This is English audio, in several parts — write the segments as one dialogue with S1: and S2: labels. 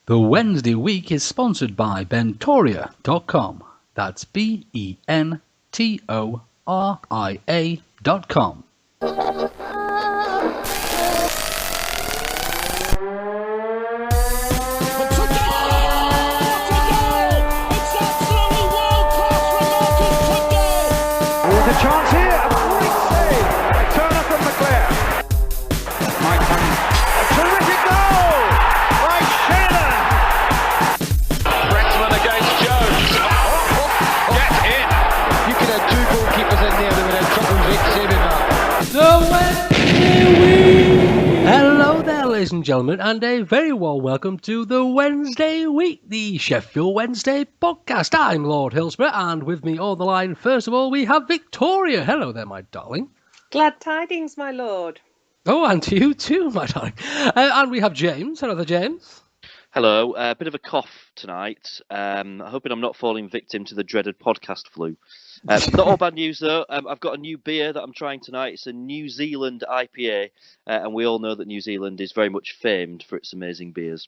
S1: The Wednesday week is sponsored by Bentoria.com. That's BENTORIA.com.
S2: There's a chance here, a great save. A turner from McClare. Mike Hannon. A terrific goal by Sheridan.
S3: Brexman against Jones. Get in.
S2: You could have two goalkeepers in there that would have trouble saving that.
S1: The Wednesday week! Hello there, ladies and gentlemen, and a very warm welcome to the Wednesday week, the Sheffield Wednesday podcast. I'm Lord Hillsborough, and with me on the line, first of all, we have Victoria. Hello there, my darling.
S4: Glad tidings, my lord.
S1: Oh, and to you too, my darling. And we have James. Hello there, James.
S5: Hello, a bit of a cough tonight. Hoping I'm not falling victim to the dreaded podcast flu. Not all bad news though. I've got a new beer that I'm trying tonight. It's a New Zealand IPA, and we all know that New Zealand is very much famed for its amazing beers.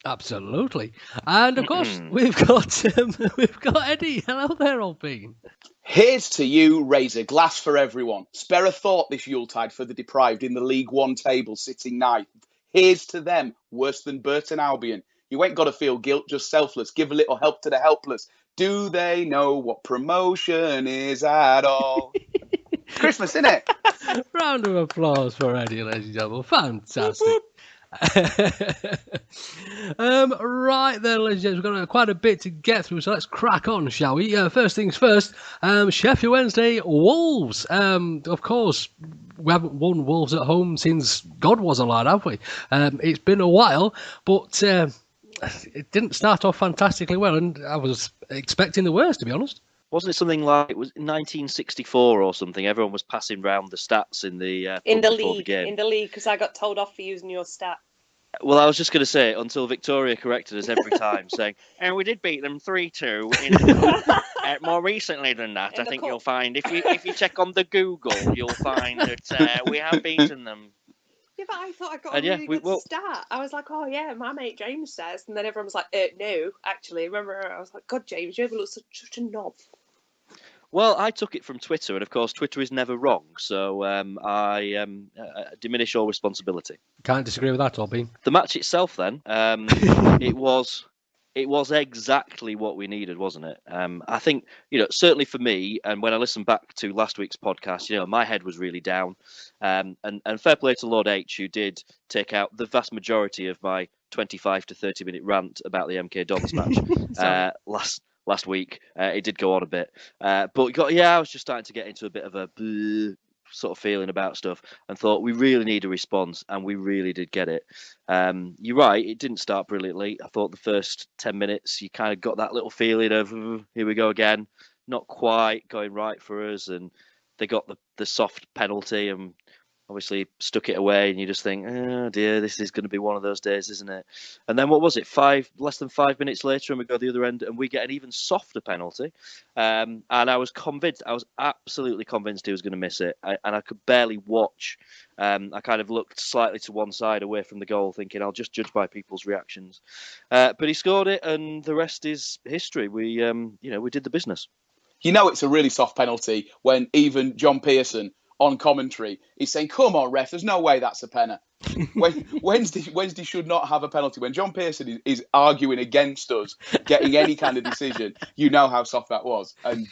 S1: Absolutely. And of course, we've got Eddie. Hello there, old bean.
S6: Here's to you, raise a glass for everyone. Spare a thought this Yuletide for the deprived in the League One table sitting ninth. Here's to them, worse than Burton Albion. You ain't got to feel guilt, just selfless. Give a little help to the helpless. Do they know what promotion is at all? Christmas, innit?
S1: Round of applause for Eddie, ladies and gentlemen. Fantastic. Right then, ladies and gentlemen, we've got quite a bit to get through, so let's crack on, shall we? First things first, Sheffield Wednesday Wolves. Of course, we haven't won Wolves at home since God was alive, have we? It's been a while, but it didn't start off fantastically well, and I was expecting the worst, to be honest.
S5: Wasn't it something like it was 1964 or something? Everyone was passing round the stats in the
S4: league, because I got told off for using your stat.
S5: Well, I was just going to say until Victoria corrected us every time, saying, "And we did beat them 3-2." More recently than that, I think you'll find if you check on the Google, you'll find that we have beaten them.
S4: Yeah, but I thought I got a really good stat. I was like, oh yeah, my mate James says, and then everyone was like, no, actually. Remember, I was like, God, James, you ever look such a knob?
S5: Well, I took it from Twitter, and of course, Twitter is never wrong, so I diminish all responsibility.
S1: Can't disagree with that, Albin.
S5: The match itself, then, it was exactly what we needed, wasn't it? I think, certainly for me, and when I listened back to last week's podcast, my head was really down, and fair play to Lord H, who did take out the vast majority of my 25 to 30 minute rant about the MK Dons match last week. It did go on a bit, but I was just starting to get into a bit of a sort of feeling about stuff, and thought we really need a response, and we really did get it. You're right, it didn't start brilliantly. I thought the first 10 minutes you kind of got that little feeling of here we go again, not quite going right for us, and they got the soft penalty and obviously stuck it away, and you just think, oh dear, this is going to be one of those days, isn't it? And then what was it, less than 5 minutes later, and we go the other end and we get an even softer penalty. And I was absolutely convinced he was going to miss it. And I could barely watch. I kind of looked slightly to one side away from the goal, thinking I'll just judge by people's reactions. But he scored it, and the rest is history. We did the business.
S6: It's a really soft penalty when even John Pearson on commentary, he's saying, come on, ref, there's no way that's a penalty. Wednesday should not have a penalty. When John Pearson is arguing against us getting any kind of decision, you know how soft that was. And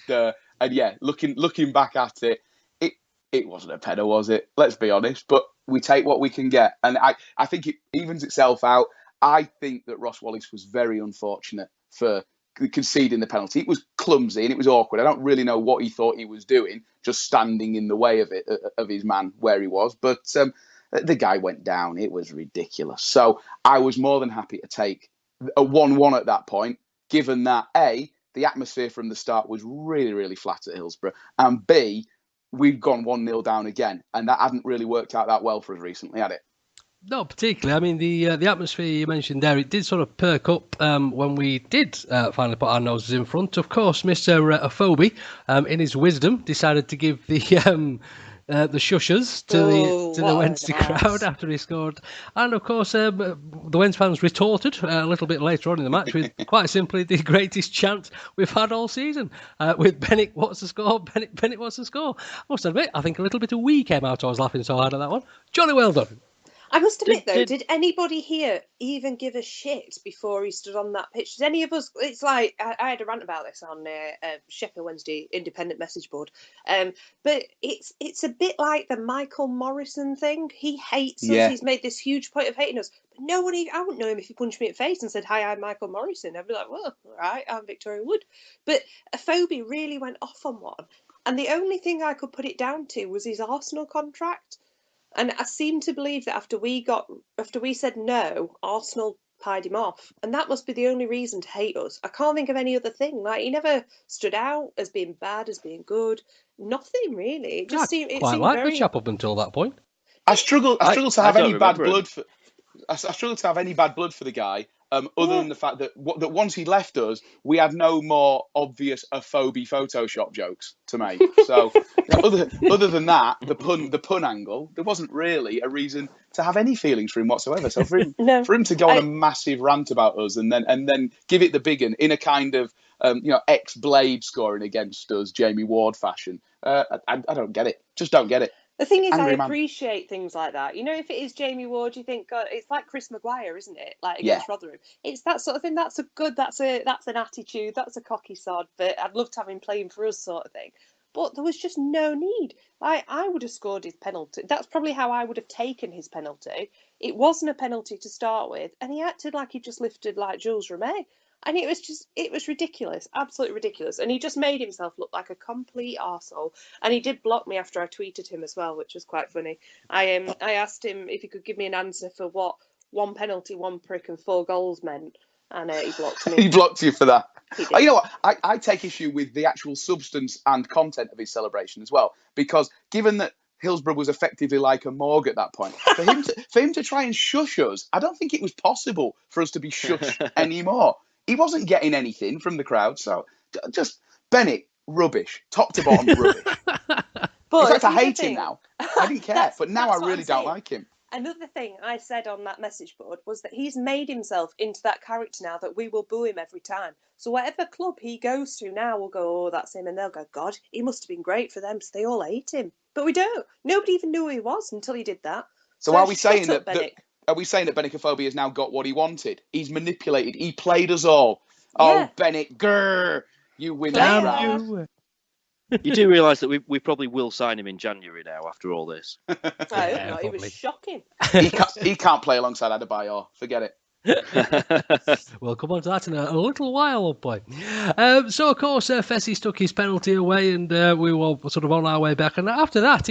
S6: yeah, looking back at it, it wasn't a penalty, was it? Let's be honest. But we take what we can get. And I think it evens itself out. I think that Ross Wallace was very unfortunate for conceding the penalty. It was clumsy and it was awkward. I don't really know what he thought he was doing, just standing in the way of it, of his man where he was. But the guy went down. It was ridiculous. So I was more than happy to take a 1-1 at that point, given that A, the atmosphere from the start was really, really flat at Hillsborough, and B, we'd gone 1-0 down again, and that hadn't really worked out that well for us recently, had it?
S1: No, particularly. I mean, the atmosphere you mentioned there, it did sort of perk up when we did finally put our noses in front. Of course, Mr. Afobe, in his wisdom, decided to give the the shushers to the Wednesday crowd after he scored. And of course, the Wednesday fans retorted a little bit later on in the match with quite simply the greatest chant we've had all season. With Bennett, what's the score? Bennett, what's the score? I must admit, I think a little bit of wee came out. I was laughing so hard at that one. Jolly well done.
S4: I must admit, did anybody here even give a shit before he stood on that pitch? Did any of us? It's like I had a rant about this on Sheffield Wednesday independent message board. But it's a bit like the Michael Morrison thing. He hates us. He's made this huge point of hating us. But I wouldn't know him if he punched me in the face and said, "Hi, I'm Michael Morrison." I'd be like, "Well, all right, I'm Victoria Wood." But Afobe really went off on one, and the only thing I could put it down to was his Arsenal contract. And I seem to believe that after we said no, Arsenal pied him off, and that must be the only reason to hate us. I can't think of any other thing. Like, he never stood out as being bad, as being good. Nothing really. It just seemed.
S1: Quite like the chap up until that point.
S6: I struggle to have any bad blood for. I struggle to have any bad blood for the guy. Other than the fact that once he left us, we had no more obvious Afobe Photoshop jokes to make. So, other than that, the pun angle, there wasn't really a reason to have any feelings for him whatsoever. So for him to go on a massive rant about us and then give it the big one in a kind of ex-Blade scoring against us, Jamie Ward fashion, I don't get it. Just don't get it.
S4: The thing is, I appreciate things like that. You know, if it is Jamie Ward, you think, God, it's like Chris Maguire, isn't it? Like against Rotherham. It's that sort of thing. That's an attitude. That's a cocky sod. But I'd love to have him playing for us, sort of thing. But there was just no need. Like, I would have scored his penalty. That's probably how I would have taken his penalty. It wasn't a penalty to start with, and he acted like he just lifted like Jules Rimet. And it was ridiculous, absolutely ridiculous. And he just made himself look like a complete arsehole. And he did block me after I tweeted him as well, which was quite funny. I asked him if he could give me an answer for what 1 penalty, 1 prick and 4 goals meant. And he blocked me.
S6: He blocked you for that. You know what? I take issue with the actual substance and content of his celebration as well. Because given that Hillsborough was effectively like a morgue at that point, for him to try and shush us, I don't think it was possible for us to be shushed anymore. He wasn't getting anything from the crowd, so just Bennett, rubbish, top to bottom, rubbish. But in fact, I hate him now. I didn't care, but now I really don't like him.
S4: Another thing I said on that message board was that he's made himself into that character now that we will boo him every time. So whatever club he goes to now, we'll go, "Oh, that's him," and they'll go, "God, he must have been great for them," so they all hate him. But we don't. Nobody even knew who he was until he did that.
S6: So are we saying that Bennett has now got what he wanted? He's manipulated. He played us all. Yeah. Oh, Bennett, grrr, you win that round.
S5: You do realise that we probably will sign him in January now after all this.
S4: It was shocking.
S6: He can't play alongside Adebayor. Forget
S1: it. We'll come on to that in a little while, old boy. So, of course, Fessy stuck his penalty away and we were sort of on our way back. And after that,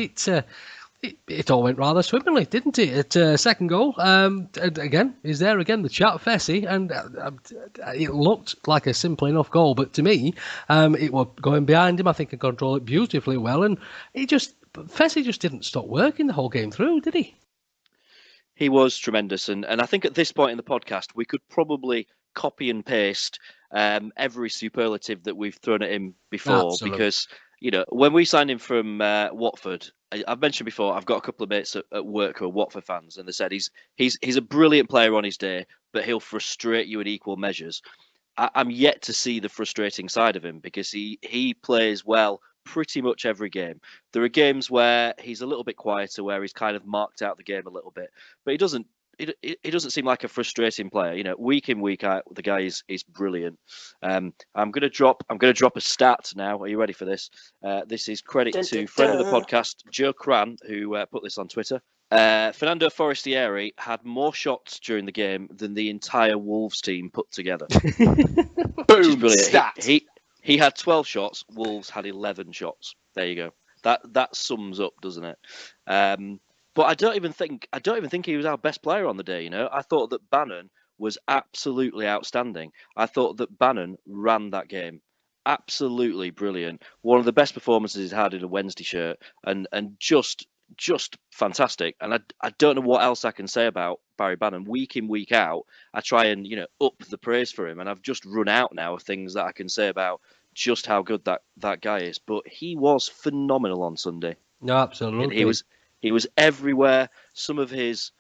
S1: it all went rather swimmingly, didn't it? At second goal, and again, is there again the chat Fessy, and it looked like a simple enough goal, but to me, it was going behind him. I think he controlled it beautifully well, and Fessy just didn't stop working the whole game through, did he?
S5: He was tremendous, and I think at this point in the podcast, we could probably copy and paste every superlative that we've thrown at him before. Absolutely. Because when we signed him from Watford, I've mentioned before, I've got a couple of mates at work who are Watford fans, and they said he's a brilliant player on his day, but he'll frustrate you in equal measures. I'm yet to see the frustrating side of him because he plays well pretty much every game. There are games where he's a little bit quieter, where he's kind of marked out the game a little bit, but he doesn't seem like a frustrating player. Week in, week out, the guy is brilliant. I'm going to drop a stat now. Are you ready for this? This is credit to friend of the podcast, Joe Cran, who put this on Twitter. Fernando Forestieri had more shots during the game than the entire Wolves team put together.
S6: Boom! Stat.
S5: He had 12 shots. Wolves had 11 shots. There you go. That sums up, doesn't it? But I don't even think he was our best player on the day. I thought that Bannon was absolutely outstanding. I thought that Bannon ran that game absolutely brilliant. One of the best performances he's had in a Wednesday shirt, and just fantastic. And I don't know what else I can say about Barry Bannon. Week in, week out, I try and up the praise for him, and I've just run out now of things that I can say about just how good that guy is. But he was phenomenal on Sunday.
S1: No, absolutely.
S5: And he was everywhere. Some of his,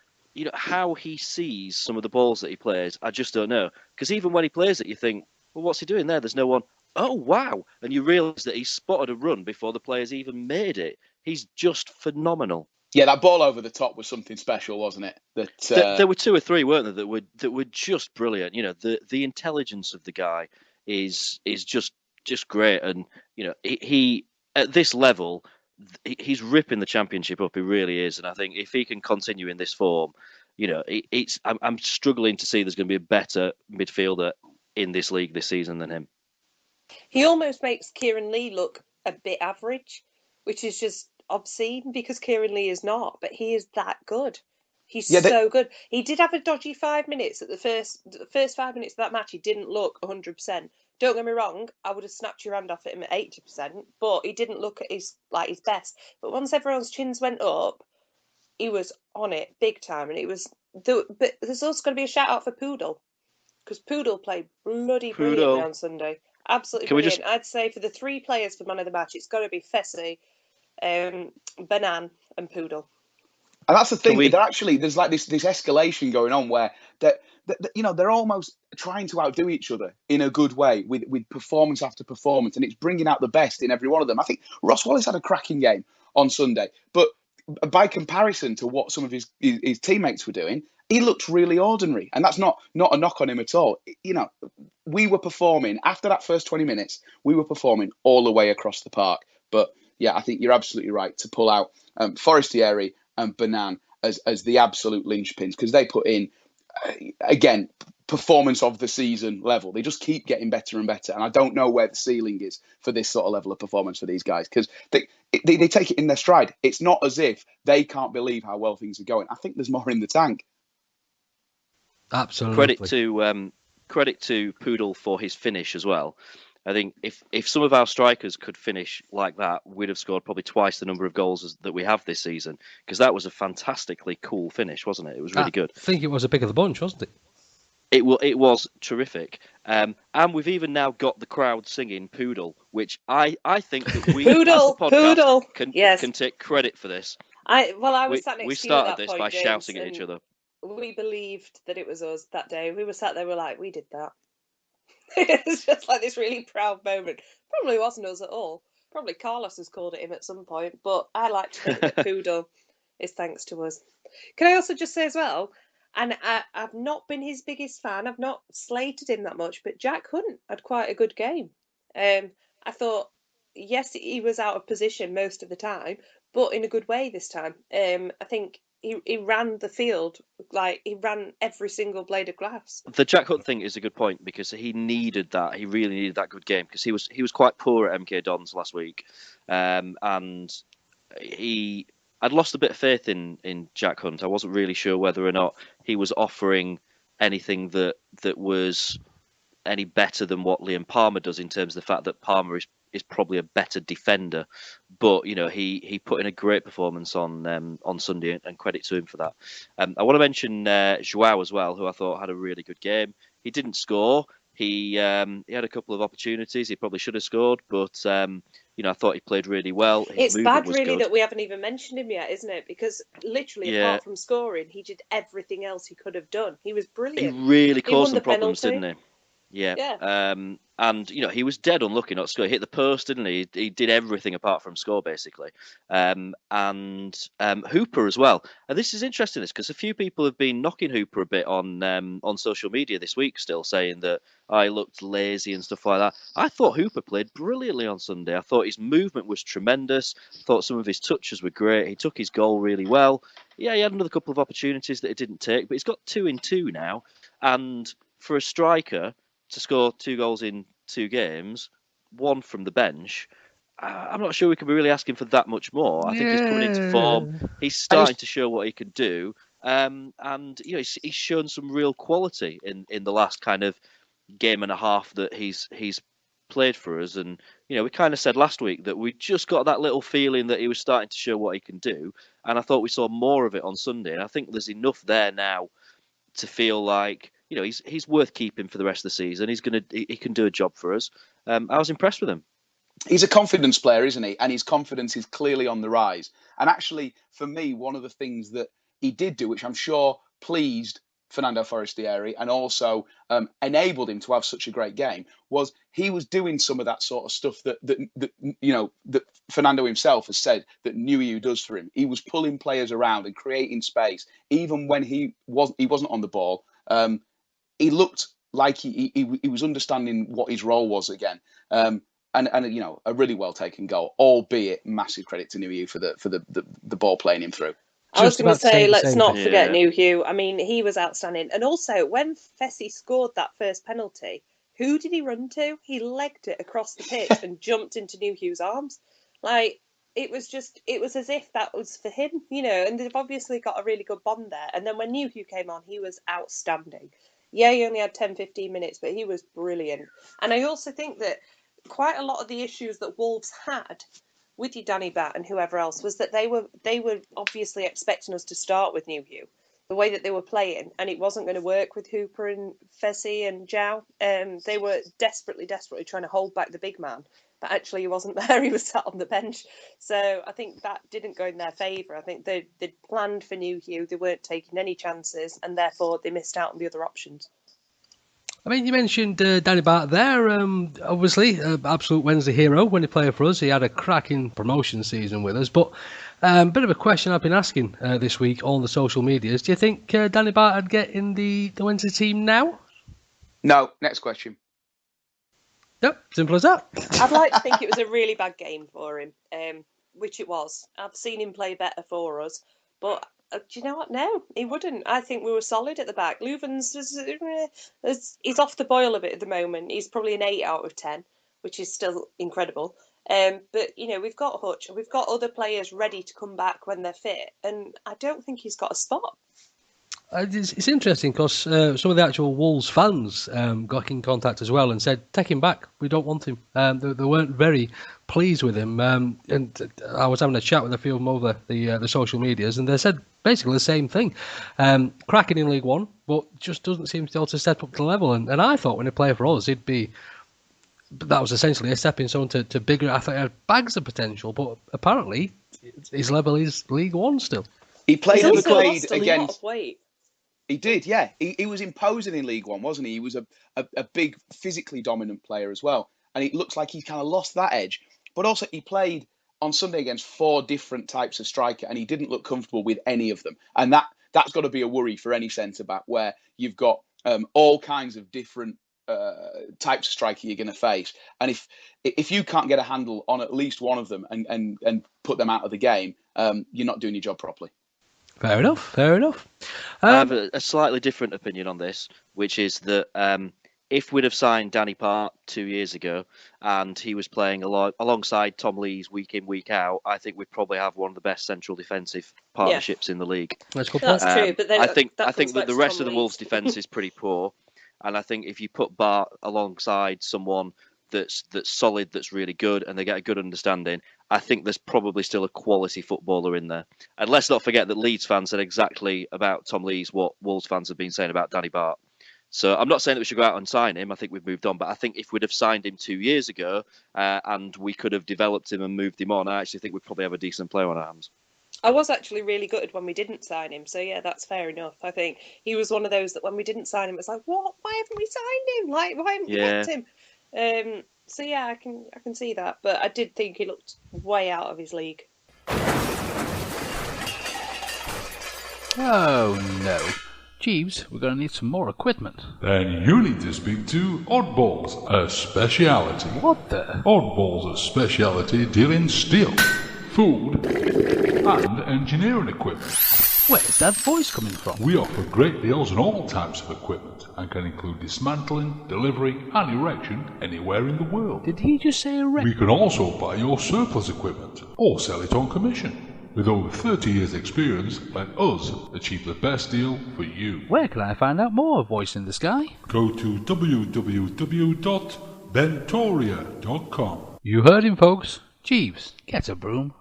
S5: how he sees some of the balls that he plays, I just don't know. Because even when he plays it, you think, well, what's he doing there? There's no one. Oh, wow. And you realise that he spotted a run before the players even made it. He's just phenomenal.
S6: Yeah, that ball over the top was something special, wasn't it?
S5: There were two or three, weren't there, that were just brilliant. The intelligence of the guy is just great. And, he at this level, he's ripping the Championship up. He really is. And I think if he can continue in this form, I'm struggling to see there's going to be a better midfielder in this league this season than him.
S4: He almost makes Kieran Lee look a bit average, which is just obscene because Kieran Lee is not, but he is that good. He's so good. He did have a dodgy 5 minutes at the first 5 minutes of that match. He didn't look 100%. Don't get me wrong, I would have snapped your hand off at him at 80%, but he didn't look at his best. But once everyone's chins went up, he was on it big time, and but there's also going to be a shout out for Poodle, because Poodle played bloody brilliantly on Sunday. Absolutely brilliant. I'd say for the three players for man of the match, it's got to be Fessy, Banan, and Poodle.
S6: And that's the thing. There's like this escalation going on where they're almost trying to outdo each other in a good way with performance after performance, and it's bringing out the best in every one of them. I think Ross Wallace had a cracking game on Sunday, but by comparison to what some of his teammates were doing, he looked really ordinary, and that's not a knock on him at all. We were performing after that first 20 minutes. We were performing all the way across the park. But yeah, I think you're absolutely right to pull out Forestieri and Banan as the absolute linchpins, because they put in again performance of the season level. They just keep getting better and better, and I don't know where the ceiling is for this sort of level of performance for these guys, because they take it in their stride. It's not as if they can't believe how well things are going. I think there's more in the tank.
S1: Absolutely.
S5: Credit to Poodle for his finish as well. I think if some of our strikers could finish like that, we'd have scored probably twice the number of goals that we have this season, because that was a fantastically cool finish, wasn't it? It was really good.
S1: I think it was a pick of the bunch, wasn't it?
S5: It was terrific. And we've even now got the crowd singing Poodle, which I think that we
S4: Poodle,
S5: as the podcast
S4: Poodle.
S5: can take credit for this.
S4: I was sat next to you.
S5: We started
S4: at that
S5: this
S4: point,
S5: by
S4: James,
S5: shouting at each other.
S4: We believed that it was us that day. We were sat there, we're like, we did that. It's just like this really proud moment. Probably wasn't us at all. Probably Carlos has called it him at some point, but I like to think that Poodle is thanks to us. Can I also just say as well, and I've not been his biggest fan, I've not slated him that much, but Jack Hunt had quite a good game. I thought, yes, he was out of position most of the time, but in a good way this time. I think he ran the field, like he ran every single blade of grass.
S5: The Jack Hunt thing is a good point, because he needed that. He really needed that good game, because he was quite poor at MK Dons last week, and I'd lost a bit of faith in Jack Hunt. I wasn't really sure whether or not he was offering anything that was any better than what Liam Palmer does, in terms of the fact that Palmer is probably a better defender, but he put in a great performance on Sunday, and credit to him for that. I want to mention Joao as well, who I thought had a really good game. He didn't score. He had a couple of opportunities. He probably should have scored, but I thought he played really well.
S4: It's bad, really, that we haven't even mentioned him yet, isn't it? Because literally, apart from scoring, he did everything else he could have done. He was brilliant.
S5: He really caused some problems,
S4: penalty.
S5: didn't he? Yeah. And he was dead unlucky not to score. He hit the post, didn't he? He did everything apart from score, basically. And Hooper as well. And this is interesting, because a few people have been knocking Hooper a bit on social media this week, still saying that I looked lazy and stuff like that. I thought Hooper played brilliantly on Sunday. I thought his movement was tremendous. I thought some of his touches were great. He took his goal really well. Yeah, he had another couple of opportunities that he didn't take, but he's got 2 in 2 now. And for a striker to score 2 goals in 2 games, 1 from the bench, I'm not sure we can be really asking for that much more. I think he's coming into form. He's starting to show what he can do. And he's shown some real quality in the last kind of game and a half that he's played for us. And we kind of said last week that we just got that little feeling that he was starting to show what he can do. And I thought we saw more of it on Sunday. And I think there's enough there now to feel like he's worth keeping for the rest of the season. He can do a job for us. I was impressed with him.
S6: he's a confidence player, isn't he? And his confidence is clearly on the rise. And actually, for me, one of the things that he did do, which I'm sure pleased Fernando Forestieri and also enabled him to have such a great game, was he was doing some of that sort of stuff that Fernando himself has said that Nuhiu does for him. He was pulling players around and creating space, even when he wasn't on the ball. He looked like he was understanding what his role was again. And a really well taken goal, albeit massive credit to Nuhiu for the ball playing him through.
S4: I was going to say, let's not forget Nuhiu. I mean, he was outstanding. And also, when Fessy scored that first penalty, who did he run to? He legged it across the pitch and jumped into Nuhiu's arms. Like, it was as if that was for him, and they've obviously got a really good bond there. And then when Nuhiu came on, he was outstanding. Yeah, he only had 10-15 minutes, but he was brilliant. And I also think that quite a lot of the issues that Wolves had with you, Danny Bat and whoever else, was that they were obviously expecting us to start with Nuhiu, the way that they were playing, and it wasn't going to work with Hooper and Fessy and Zhao. They were desperately trying to hold back the big man, but actually he wasn't there. He was sat on the bench. So I think that didn't go in their favour. I think they'd planned for Nuhiu, they weren't taking any chances, and therefore they missed out on the other options.
S1: I mean, you mentioned Danny Bart there. Obviously, absolute Wednesday hero when he played for us. He had a cracking promotion season with us. But a bit of a question I've been asking this week on the social medias. Do you think Danny Bart would get in the Wednesday team now?
S6: No. Next question.
S1: Yep, simple as that.
S4: I'd like to think it was a really bad game for him, which it was. I've seen him play better for us. But do you know what? No, he wouldn't. I think we were solid at the back. Leuven's he's off the boil a bit at the moment. He's probably an 8 out of 10, which is still incredible. But we've got Hutch, we've got other players ready to come back when they're fit, and I don't think he's got a spot.
S1: It's interesting because some of the actual Wolves fans got in contact as well and said, take him back, we don't want him. They weren't very pleased with him. And I was having a chat with a few of them over the social medias, and they said basically the same thing. Cracking in League One, but just doesn't seem to be able to step up to the level. And I thought when he played for us, that was essentially a stepping stone to bigger. I thought he had bags of potential, but apparently his level is League One still.
S6: He played
S4: against.
S6: A lot of weight. He did, yeah. He was imposing in League One, wasn't he? He was a big, physically dominant player as well. And it looks like he kind of lost that edge. But also, he played on Sunday against 4 different types of striker, and he didn't look comfortable with any of them. And that's got to be a worry for any centre-back, where you've got all kinds of different types of striker you're going to face. And if you can't get a handle on at least one of them and put them out of the game, you're not doing your job properly.
S1: Fair enough.
S5: I have a slightly different opinion on this, which is that if we'd have signed Danny Bart 2 years ago and he was playing alongside Tom Lees week in, week out, I think we'd probably have one of the best central defensive partnerships in the league.
S4: That's true, but then
S5: I think that the rest of the Wolves' defence is pretty poor, and I think if you put Bart alongside someone that's solid, that's really good, and they get a good understanding, I think there's probably still a quality footballer in there. And let's not forget that Leeds fans said exactly about Tom Lees what Wolves fans have been saying about Danny Bart. So I'm not saying that we should go out and sign him. I think we've moved on. But I think if we'd have signed him 2 years ago and we could have developed him and moved him on, I actually think we'd probably have a decent player on our hands.
S4: I was actually really gutted when we didn't sign him. So, yeah, that's fair enough. I think he was one of those that when we didn't sign him, it was like, what? Why haven't we signed him? Like, why haven't we kept him? So yeah, I can see that, but I did think he looked way out of his league.
S7: Oh no. Jeeves, we're going to need some more equipment.
S8: Then you need to speak to Oddballs, a speciality.
S7: What the?
S8: Oddballs, a speciality deal in steel, food, and engineering equipment.
S7: Where's that voice coming from?
S8: We offer great deals on all types of equipment and can include dismantling, delivery, and erection anywhere in the world.
S7: Did he just say erection?
S8: We can also buy your surplus equipment or sell it on commission. With over 30 years' experience, let us achieve the best deal for you.
S7: Where can I find out more, Voice in the Sky?
S8: Go to www.bentoria.com.
S7: You heard him, folks. Jeeves, get a broom.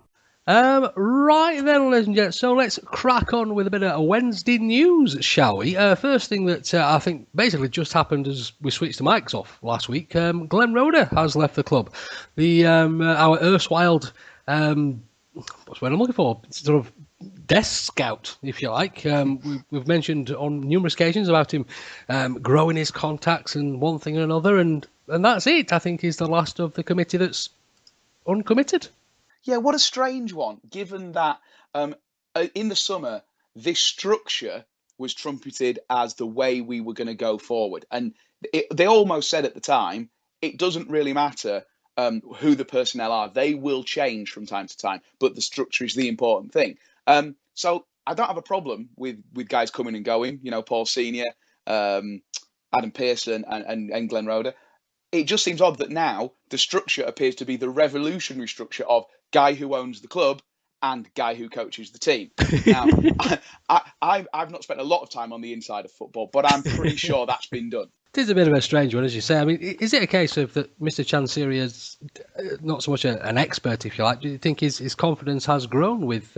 S1: Right then, ladies and gents, so let's crack on with a bit of Wednesday news, shall we? First thing that I think basically just happened as we switched the mics off last week, Glenn Roeder has left the club. Our erstwhile, what's the word I'm looking for? Sort of desk scout, if you like. We've mentioned on numerous occasions about him growing his contacts and one thing and another, and that's it. I think he's the last of the committee that's uncommitted.
S6: Yeah, what a strange one, given that in the summer, this structure was trumpeted as the way we were going to go forward. And they almost said at the time, it doesn't really matter who the personnel are. They will change from time to time, but the structure is the important thing. So I don't have a problem with guys coming and going, Paul Senior, Adam Pearson and Glenn Roeder. It just seems odd that now the structure appears to be the revolutionary structure of guy who owns the club and guy who coaches the team. Now, I've not spent a lot of time on the inside of football, but I'm pretty sure that's been done.
S1: It is a bit of a strange one, as you say. I mean, is it a case of that Mr. Chansiri is not so much an expert, if you like? Do you think his confidence has grown with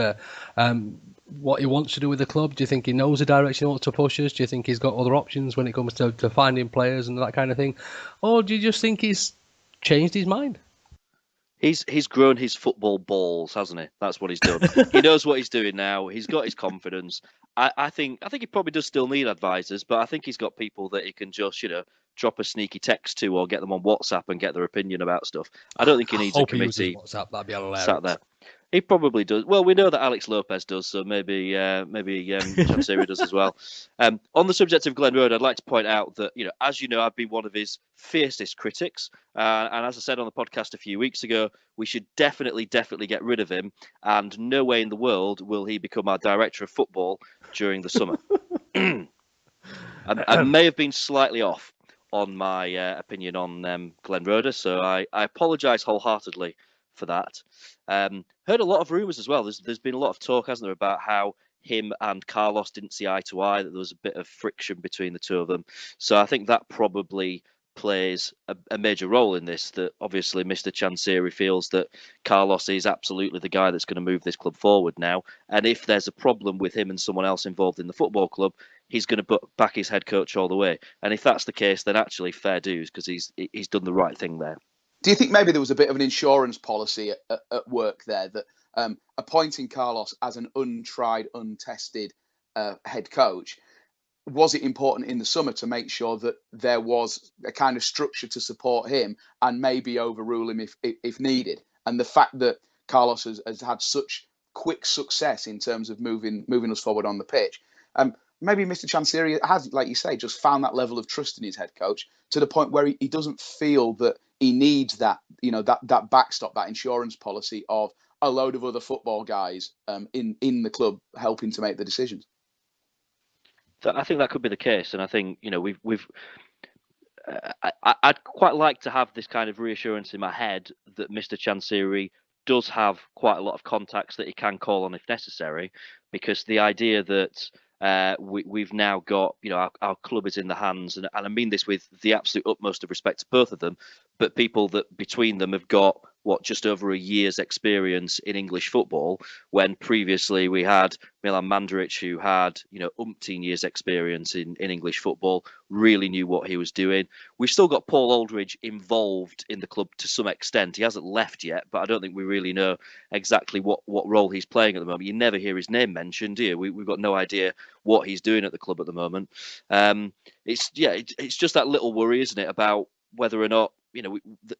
S1: what he wants to do with the club? Do you think he knows the direction he wants to push us? Do you think he's got other options when it comes to finding players and that kind of thing? Or do you just think he's changed his mind?
S5: He's grown his football balls, hasn't he? That's what he's done. He knows what he's doing now. He's got his confidence. I think he probably does still need advisors, but I think he's got people that he can just, drop a sneaky text to or get them on WhatsApp and get their opinion about stuff. I don't think he needs a committee
S1: WhatsApp. That'd be hilarious.
S5: Sat there. He probably does. Well, we know that Alex Lopez does, so maybe Chansiri does as well. On the subject of Glenn Roeder, I'd like to point out that, as you know, I've been one of his fiercest critics. And as I said on the podcast a few weeks ago, we should definitely get rid of him. And no way in the world will he become our director of football during the summer. I may have been slightly off on my opinion on Glenn Roeder, so I apologise wholeheartedly for that. Heard a lot of rumours as well. There's been a lot of talk, hasn't there, about how him and Carlos didn't see eye to eye, that there was a bit of friction between the two of them. So I think that probably plays a major role in this, that obviously Mr. Chansiri feels that Carlos is absolutely the guy that's going to move this club forward now. And if there's a problem with him and someone else involved in the football club, he's going to back his head coach all the way. And if that's the case, then actually fair dues, because he's done the right thing there.
S6: Do you think maybe there was a bit of an insurance policy at work there, that appointing Carlos as an untried, untested head coach, was it important in the summer to make sure that there was a kind of structure to support him and maybe overrule him if needed? And the fact that Carlos has had such quick success in terms of moving us forward on the pitch, maybe Mr. Chansiri has, like you say, just found that level of trust in his head coach to the point where he doesn't feel that he needs that, that backstop, that insurance policy of a load of other football guys in the club helping to make the decisions.
S5: I think that could be the case, and I think I'd quite like to have this kind of reassurance in my head that Mr. Chansiri does have quite a lot of contacts that he can call on if necessary, because the idea that we've now got, our club is in the hands, and I mean this with the absolute utmost of respect to both of them, but people that between them have got just over a year's experience in English football, when previously we had Milan Mandaric, who had umpteen years experience in English football, really knew what he was doing. We've still got Paul Aldridge involved in the club to some extent. He hasn't left yet, but I don't think we really know exactly what role he's playing at the moment. You never hear his name mentioned, do you? We've got no idea what he's doing at the club at the moment. It's just that little worry, isn't it, about whether or not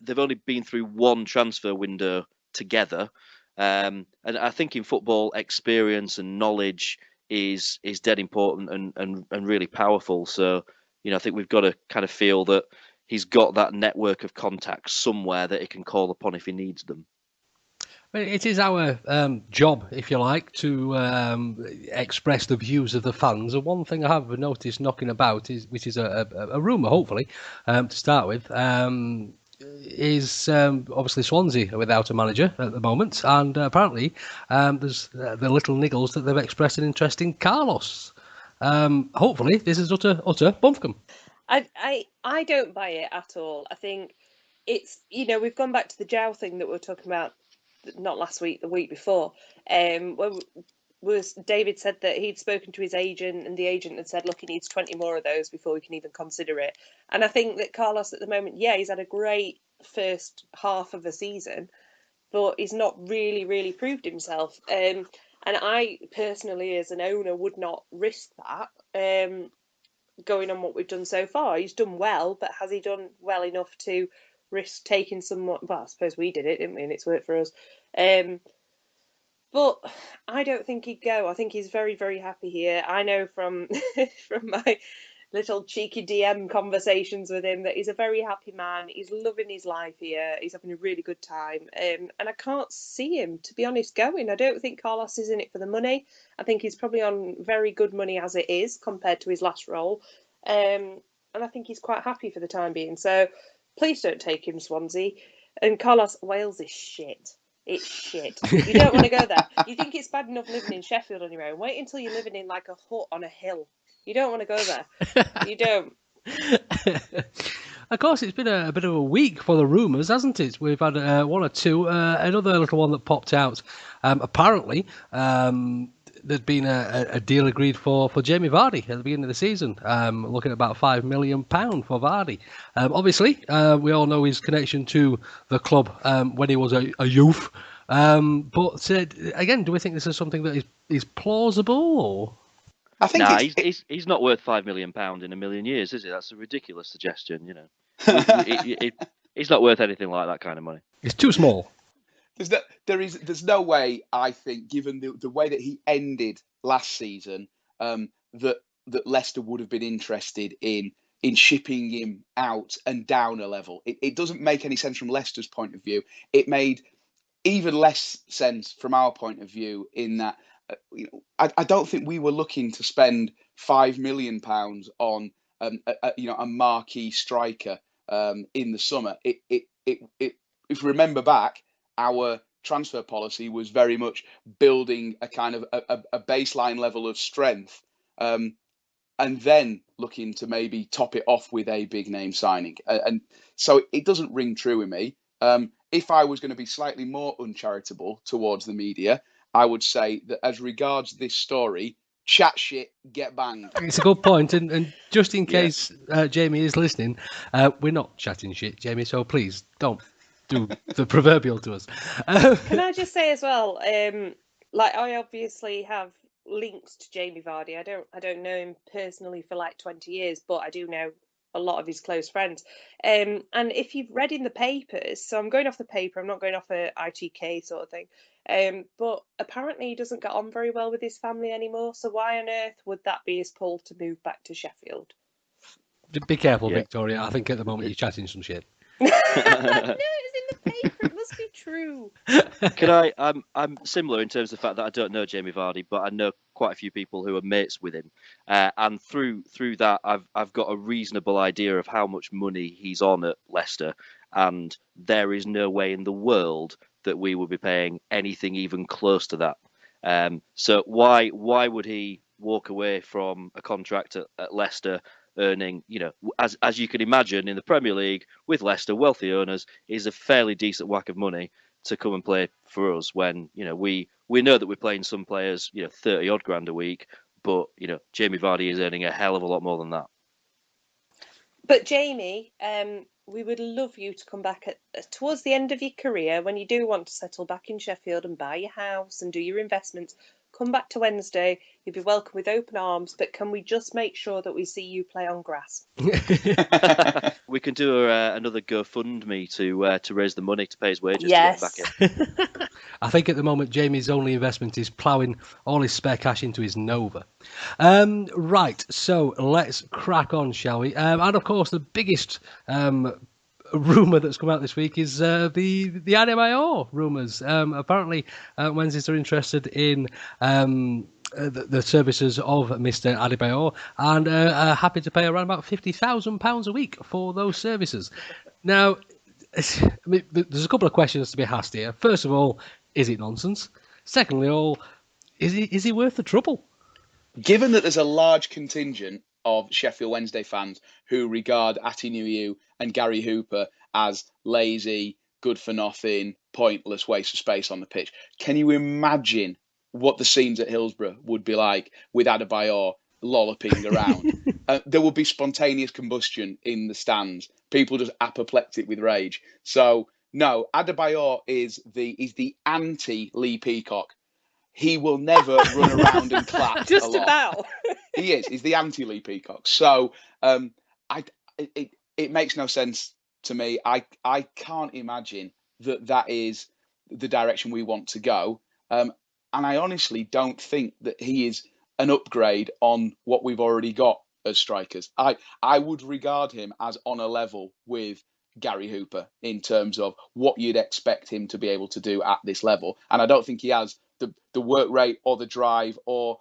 S5: they've only been through one transfer window together, and I think in football, experience and knowledge is dead important and really powerful. So I think we've got to kind of feel that he's got that network of contacts somewhere that he can call upon if he needs them.
S1: It is our job, if you like, to express the views of the fans. And one thing I have noticed knocking about, which is a rumour, hopefully, to start with, is obviously Swansea without a manager at the moment. And apparently there's the little niggles that they've expressed an interest in Carlos. Hopefully this is utter bumfcom.
S4: I don't buy it at all. I think it's, we've gone back to the Jow thing that we were talking about not last week, the week before, David said that he'd spoken to his agent, and the agent had said, look, he needs 20 more of those before we can even consider it. And I think that Carlos at the moment, he's had a great first half of the season, but he's not really proved himself. And I personally, as an owner, would not risk that. Going on what we've done so far, he's done well, but has he done well enough to risk taking someone? Well, I suppose we did it, didn't we? And it's worked for us. But I don't think he'd go. I think he's very happy here. I know from from my little cheeky DM conversations with him that he's a very happy man. He's loving his life here. He's having a really good time. And I can't see him, to be honest, going. I don't think Carlos is in it for the money. I think he's probably on very good money as it is compared to his last role. And I think he's quite happy for the time being. So please don't take him, Swansea. And Carlos, Wales is shit. It's shit. You don't want to go there. You think it's bad enough living in Sheffield on your own. Wait until you're living in like a hut on a hill. You don't want to go there. You don't.
S1: Of course, it's been a bit of a week for the rumours, hasn't it? We've had one or two. Another little one that popped out. Apparently, there's been a deal agreed for Jamie Vardy at the beginning of the season, looking at about £5 million for Vardy. Obviously, we all know his connection to the club when he was a youth. But again, do we think this is something that is plausible? Or?
S5: I think he's not worth £5 million in a million years, is he? That's a ridiculous suggestion, you know. He's not worth anything like that kind of money.
S1: It's too small.
S6: There's no way, I think, given the way that he ended last season, that Leicester would have been interested in shipping him out and down a level. It doesn't make any sense from Leicester's point of view. It made even less sense from our point of view in that, I don't think we were looking to spend £5 million on a marquee striker in the summer. If we remember back, our transfer policy was very much building a kind of a baseline level of strength, and then looking to maybe top it off with a big name signing. And so it doesn't ring true with me. If I was going to be slightly more uncharitable towards the media, I would say that as regards this story, chat shit, get banged.
S1: It's a good point, and just in case Jamie is listening, we're not chatting shit, Jamie, so please don't do the proverbial to us.
S4: Can I just say as well, I obviously have links to Jamie Vardy. I don't know him personally for like 20 years, but I do know a lot of his close friends. And if you've read in the papers, so I'm going off the paper, I'm not going off a ITK sort of thing. But apparently he doesn't get on very well with his family anymore. So why on earth would that be his pull to move back to Sheffield?
S1: Be careful, Victoria. I think at the moment you're chatting some shit.
S4: No, it's in the paper. It must be true.
S5: I'm similar in terms of the fact that I don't know Jamie Vardy, but I know quite a few people who are mates with him, and through that, I've got a reasonable idea of how much money he's on at Leicester, and there is no way in the world that we would be paying anything even close to that. So why would he walk away from a contract at Leicester, earning, as you can imagine, in the Premier League with Leicester, wealthy owners, is a fairly decent whack of money to come and play for us when, we know that we're playing some players, 30 odd grand a week, but, Jamie Vardy is earning a hell of a lot more than that.
S4: But Jamie, we would love you to come back towards the end of your career, when you do want to settle back in Sheffield and buy your house and do your investments. Come back to Wednesday. You'll be welcome with open arms. But can we just make sure that we see you play on grass?
S5: We can do another GoFundMe to raise the money to pay his wages.
S4: Yes.
S5: To get back in.
S1: I think at the moment Jamie's only investment is ploughing all his spare cash into his Nova. Right, so let's crack on, shall we? And of course, the biggest rumour that's come out this week is the Adebayor rumours. Apparently, Wednesdays are interested in the services of Mr. Adebayor and are happy to pay around about £50,000 a week for those services. Now, there's a couple of questions to be asked here. First of all, is it nonsense? Secondly, is he worth the trouble?
S6: Given that there's a large contingent of Sheffield Wednesday fans who regard Atinuyu and Gary Hooper as lazy, good for nothing, pointless waste of space on the pitch. Can you imagine what the scenes at Hillsborough would be like with Adebayor lolloping around? There would be spontaneous combustion in the stands. People just apoplectic with rage. So no, Adebayor is the anti-Lee Peacock. He will never run around and clap.
S4: Just
S6: a lot.
S4: about.
S6: He is. He's the anti-Lee Peacock. So it makes no sense to me. I can't imagine that is the direction we want to go. And I honestly don't think that he is an upgrade on what we've already got as strikers. I would regard him as on a level with Gary Hooper in terms of what you'd expect him to be able to do at this level. And I don't think he has the work rate or the drive or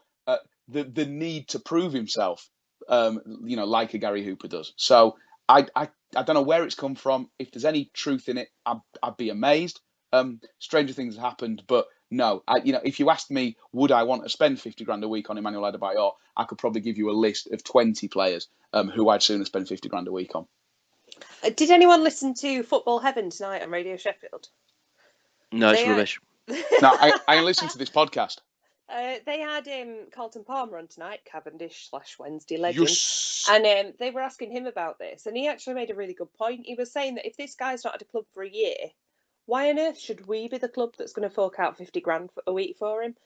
S6: the need to prove himself, like a Gary Hooper does. So I don't know where it's come from. If there's any truth in it, I'd be amazed. Stranger things have happened, but no, if you asked me, would I want to spend 50 grand a week on Emmanuel Adebayor, I could probably give you a list of 20 players who I'd sooner spend 50 grand a week on.
S4: Did anyone listen to Football Heaven tonight on Radio Sheffield?
S5: No, it's rubbish.
S6: No, I listened to this podcast.
S4: They had Carlton Palmer on tonight, Cavendish/Wednesday legend,
S6: Yes.
S4: and they were asking him about this, and he actually made a really good point. He was saying that if this guy's not at a club for a year, why on earth should we be the club that's going to fork out 50 grand a week for him?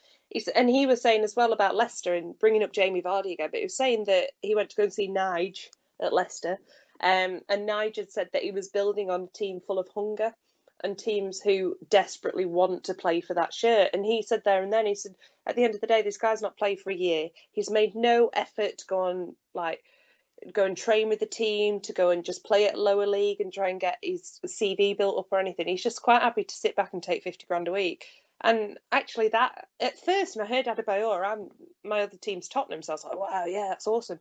S4: And he was saying as well about Leicester and bringing up Jamie Vardy again, but he was saying that he went to go and see Nige at Leicester, and Nige had said that he was building on a team full of hunger and teams who desperately want to play for that shirt. And he said there and then, he said, at the end of the day, this guy's not played for a year. He's made no effort to go and train with the team, to go and just play at lower league and try and get his CV built up or anything. He's just quite happy to sit back and take 50 grand a week. And actually that, at first, when I heard Adebayor and my other team's Tottenham, so I was like, wow, yeah, that's awesome.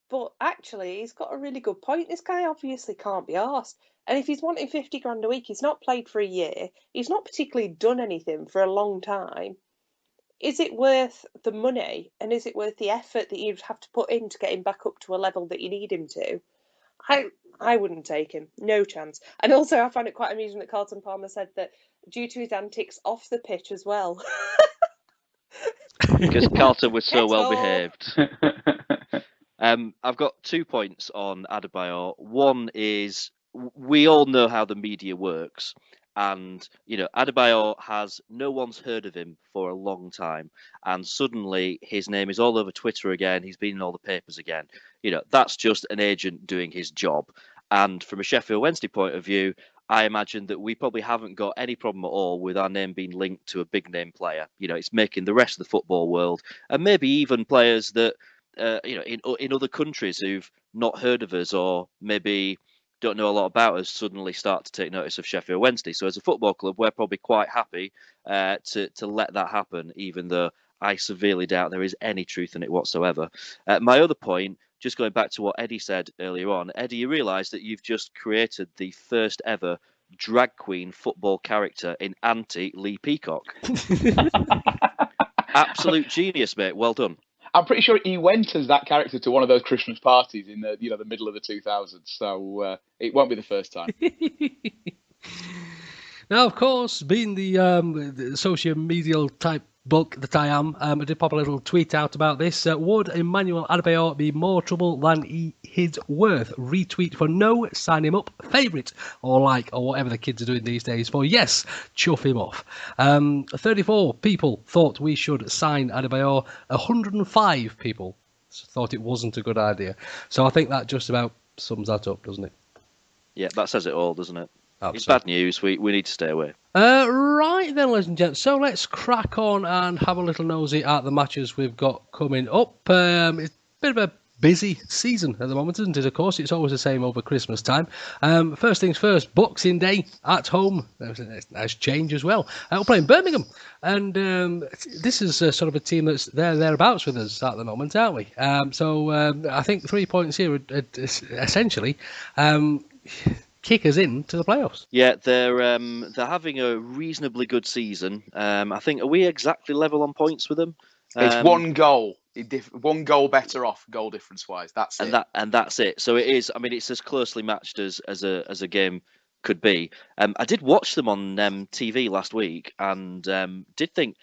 S4: But actually, he's got a really good point. This guy obviously can't be arsed. And if he's wanting 50 grand a week, he's not played for a year. He's not particularly done anything for a long time. Is it worth the money? And is it worth the effort that you'd have to put in to get him back up to a level that you need him to? I wouldn't take him. No chance. And also, I found it quite amusing that Carlton Palmer said that due to his antics off the pitch as well.
S5: Because Carlton was so well behaved. I've got 2 points on Adebayor. One is, we all know how the media works, and Adebayor no one's heard of him for a long time, and suddenly his name is all over Twitter again. He's been in all the papers again. That's just an agent doing his job. And from a Sheffield Wednesday point of view, I imagine that we probably haven't got any problem at all with our name being linked to a big name player. It's making the rest of the football world, and maybe even players that in other countries who've not heard of us or maybe don't know a lot about us, suddenly start to take notice of Sheffield Wednesday. So as a football club, we're probably quite happy to let that happen, even though I severely doubt there is any truth in it whatsoever. My other point, just going back to what Eddie said earlier on, Eddie, you realise that you've just created the first ever drag queen football character in anti-Lee Peacock. Absolute genius, mate. Well done.
S6: I'm pretty sure he went as that character to one of those Christmas parties in the the middle of the 2000s. So it won't be the first time.
S1: Now, of course, being the social media type book that I am, I did pop a little tweet out about this. Would Emmanuel Adebayor be more trouble than he's worth? Retweet for no, sign him up, favourite, or like, or whatever the kids are doing these days for yes, chuff him off. 34 people thought we should sign Adebayor. 105 people thought it wasn't a good idea. So I think that just about sums that up, doesn't it?
S5: Yeah, that says it all, doesn't it?
S1: Absolutely.
S5: It's bad news. We need to stay away.
S1: Right then, ladies and gents. So let's crack on and have a little nosy at the matches we've got coming up. It's a bit of a busy season at the moment, isn't it? Of course, it's always the same over Christmas time. First things first, Boxing Day at home. That's a nice change as well. We're playing Birmingham, and this is sort of a team that's thereabouts with us at the moment, aren't we? So I think 3 points here are essentially kick us into the playoffs.
S5: Yeah, they're having a reasonably good season. I think, are we exactly level on points with them?
S6: It's one goal better off goal difference wise. That's it.
S5: And that's it. So it is. I mean, it's as closely matched as a game could be. I did watch them on TV last week and did think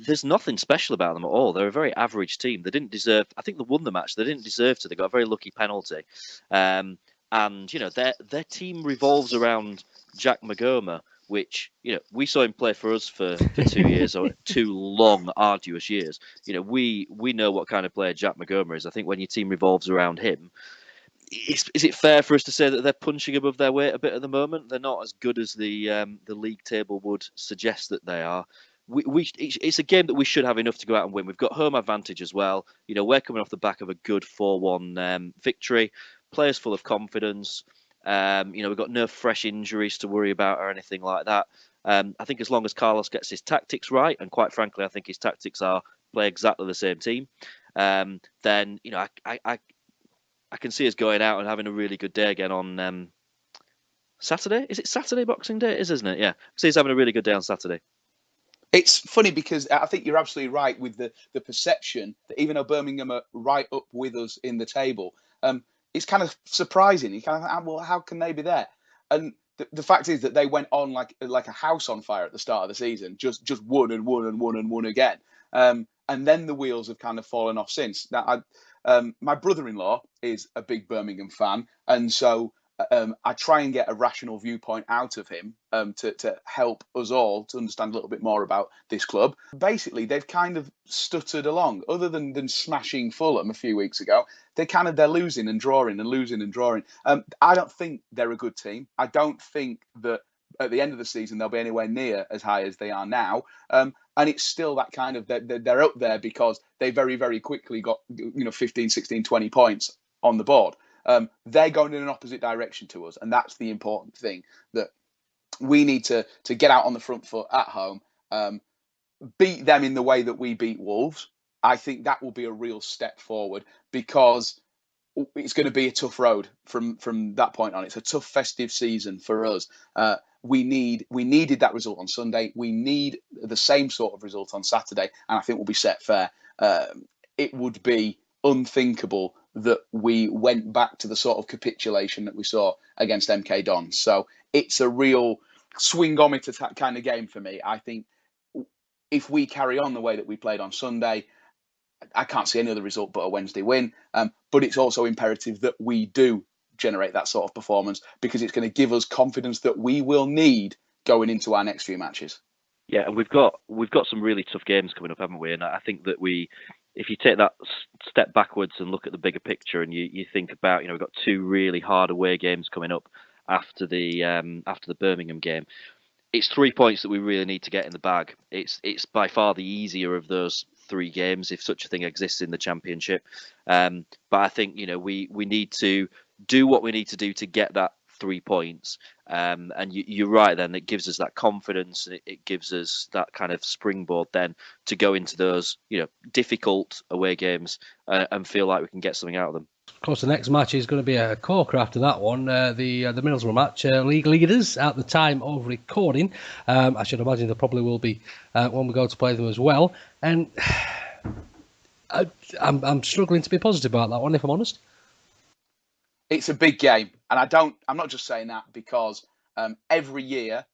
S5: there's nothing special about them at all. They're a very average team. They didn't deserve. I think they won the match. They didn't deserve to. They got a very lucky penalty, and their team revolves around Jack Magoma, which we saw him play for us for 2 years or 2 long, arduous years. We know what kind of player Jack Magoma is. I think when your team revolves around him. Is it fair for us to say that they're punching above their weight a bit at the moment? They're not as good as the league table would suggest that they are. It's a game that we should have enough to go out and win. We've got home advantage as well. We're coming off the back of a good 4-1 victory. Players full of confidence. We've got no fresh injuries to worry about or anything like that. I think as long as Carlos gets his tactics right, and quite frankly, I think his tactics are play exactly the same team. Then I can see us going out and having a really good day again on Saturday. Is it Saturday Boxing Day? It is, isn't it? Yeah. I see us having a really good day on Saturday.
S6: It's funny because I think you're absolutely right with the perception that even though Birmingham are right up with us in the table, it's kind of surprising. You kind of, well, how can they be there? And the fact is that they went on like a house on fire at the start of the season, just won and won and won and won again. And then the wheels have kind of fallen off since. Now, my brother-in-law is a big Birmingham fan, and so I try and get a rational viewpoint out of him to help us all to understand a little bit more about this club. Basically, they've kind of stuttered along. Other than smashing Fulham a few weeks ago, they're losing and drawing and losing and drawing. I don't think they're a good team. I don't think that at the end of the season they'll be anywhere near as high as they are now. And it's still that kind of they're up there because they very, very quickly got 15, 16, 20 points on the board. They're going in an opposite direction to us, and that's the important thing, that we need to get out on the front foot at home, beat them in the way that we beat Wolves. I think that will be a real step forward because it's going to be a tough road from that point on. It's a tough festive season for us. We needed that result on Sunday. We need the same sort of result on Saturday, and I think we'll be set fair. It would be unthinkable that we went back to the sort of capitulation that we saw against MK Dons. So it's a real swingometer kind of game for me. I think if we carry on the way that we played on Sunday, I can't see any other result but a Wednesday win. But it's also imperative that we do generate that sort of performance because it's going to give us confidence that we will need going into our next few matches.
S5: Yeah, and we've got some really tough games coming up, haven't we? And I think that if you take that step backwards and look at the bigger picture, and you think about, we've got 2 really hard away games coming up after the Birmingham game. It's 3 points that we really need to get in the bag. It's by far the easier of those 3 games, if such a thing exists in the Championship. But I think we need to do what we need to do to get that 3 points. And you're right. Then it gives us that confidence. It gives us that kind of springboard then to go into those difficult away games and feel like we can get something out of them.
S1: Of course, the next match is going to be a corker after that one. The Middlesbrough match, league leaders at the time of recording. I should imagine there probably will be when we go to play them as well. And I'm struggling to be positive about that one, if I'm honest.
S6: It's a big game, and I'm not just saying that because every year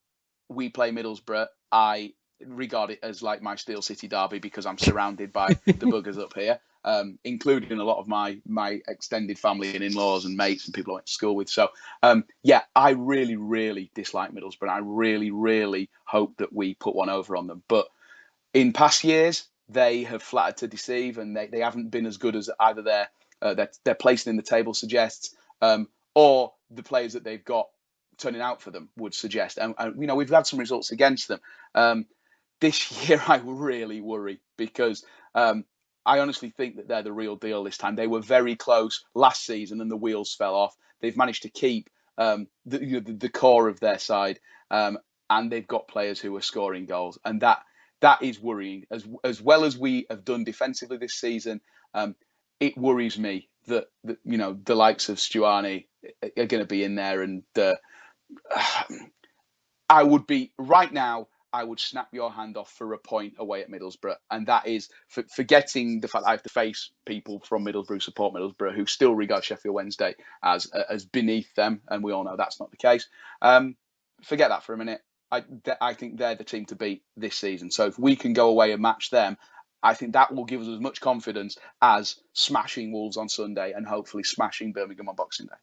S6: we play Middlesbrough, I regard it as like my Steel City derby because I'm surrounded by the buggers up here. Including a lot of my extended family and in-laws and mates and people I went to school with. So, I really, really dislike Middlesbrough. I really, really hope that we put one over on them. But in past years, they have flattered to deceive, and they haven't been as good as either their placing in the table suggests, or the players that they've got turning out for them would suggest. And we've had some results against them. This year, I really worry because I honestly think that they're the real deal this time. They were very close last season and the wheels fell off. They've managed to keep the core of their side, and they've got players who are scoring goals. And that is worrying. As well as we have done defensively this season, it worries me that the likes of Stuani are going to be in there. And I would be, right now, I would snap your hand off for a point away at Middlesbrough. And that is forgetting the fact that I have to face people from Middlesbrough, support Middlesbrough, who still regard Sheffield Wednesday as beneath them. And we all know that's not the case. forget that for a minute. I think they're the team to beat this season. So if we can go away and match them, I think that will give us as much confidence as smashing Wolves on Sunday and hopefully smashing Birmingham on Boxing Day.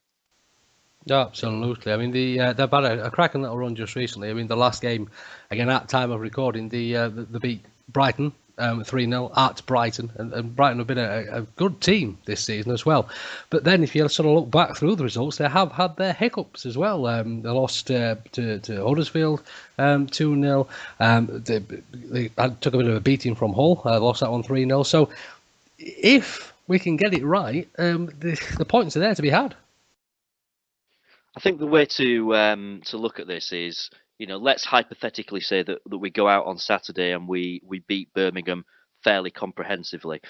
S1: Absolutely. I mean, they've had a cracking little run just recently. I mean, the last game, again, at time of recording, they beat Brighton 3-0 at Brighton, and Brighton have been a good team this season as well. But then, if you sort of look back through the results, they have had their hiccups as well. They lost to Huddersfield 2-0. They took a bit of a beating from Hull. Lost that one 3-0. So, if we can get it right, the points are there to be had.
S5: I think the way to look at this is, let's hypothetically say that we go out on Saturday and we beat Birmingham fairly comprehensively.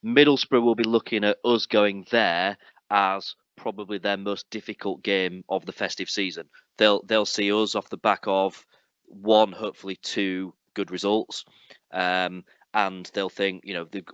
S5: Middlesbrough will be looking at us going there as probably their most difficult game of the festive season. They'll see us off the back of one, hopefully two good results. And they'll think,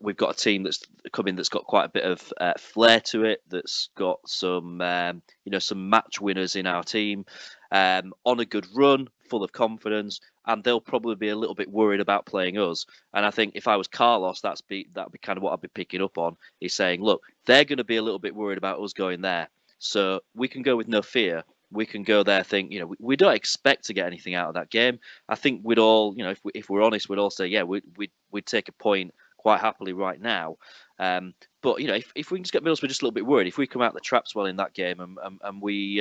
S5: we've got a team that's coming that's got quite a bit of flair to it, that's got some match winners in our team, on a good run, full of confidence, and they'll probably be a little bit worried about playing us. And I think if I was Carlos, that'd be kind of what I'd be picking up on, is saying, look, they're going to be a little bit worried about us going there, so we can go with no fear. We can go there, think, we don't expect to get anything out of that game. I think we'd all, if we're honest, we'd all say, yeah, we'd take a point quite happily right now. But, if we can just get Middlesbrough just a little bit worried, if we come out the traps well in that game and we,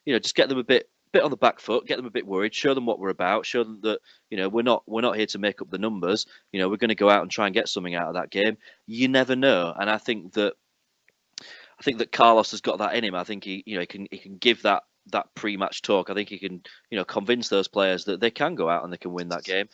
S5: just get them a bit on the back foot, get them a bit worried, show them what we're about, show them that, we're not here to make up the numbers. We're going to go out and try and get something out of that game. You never know. And I think that Carlos has got that in him. I think he can give that pre-match talk. I think he can, convince those players that they can go out and they can win that game.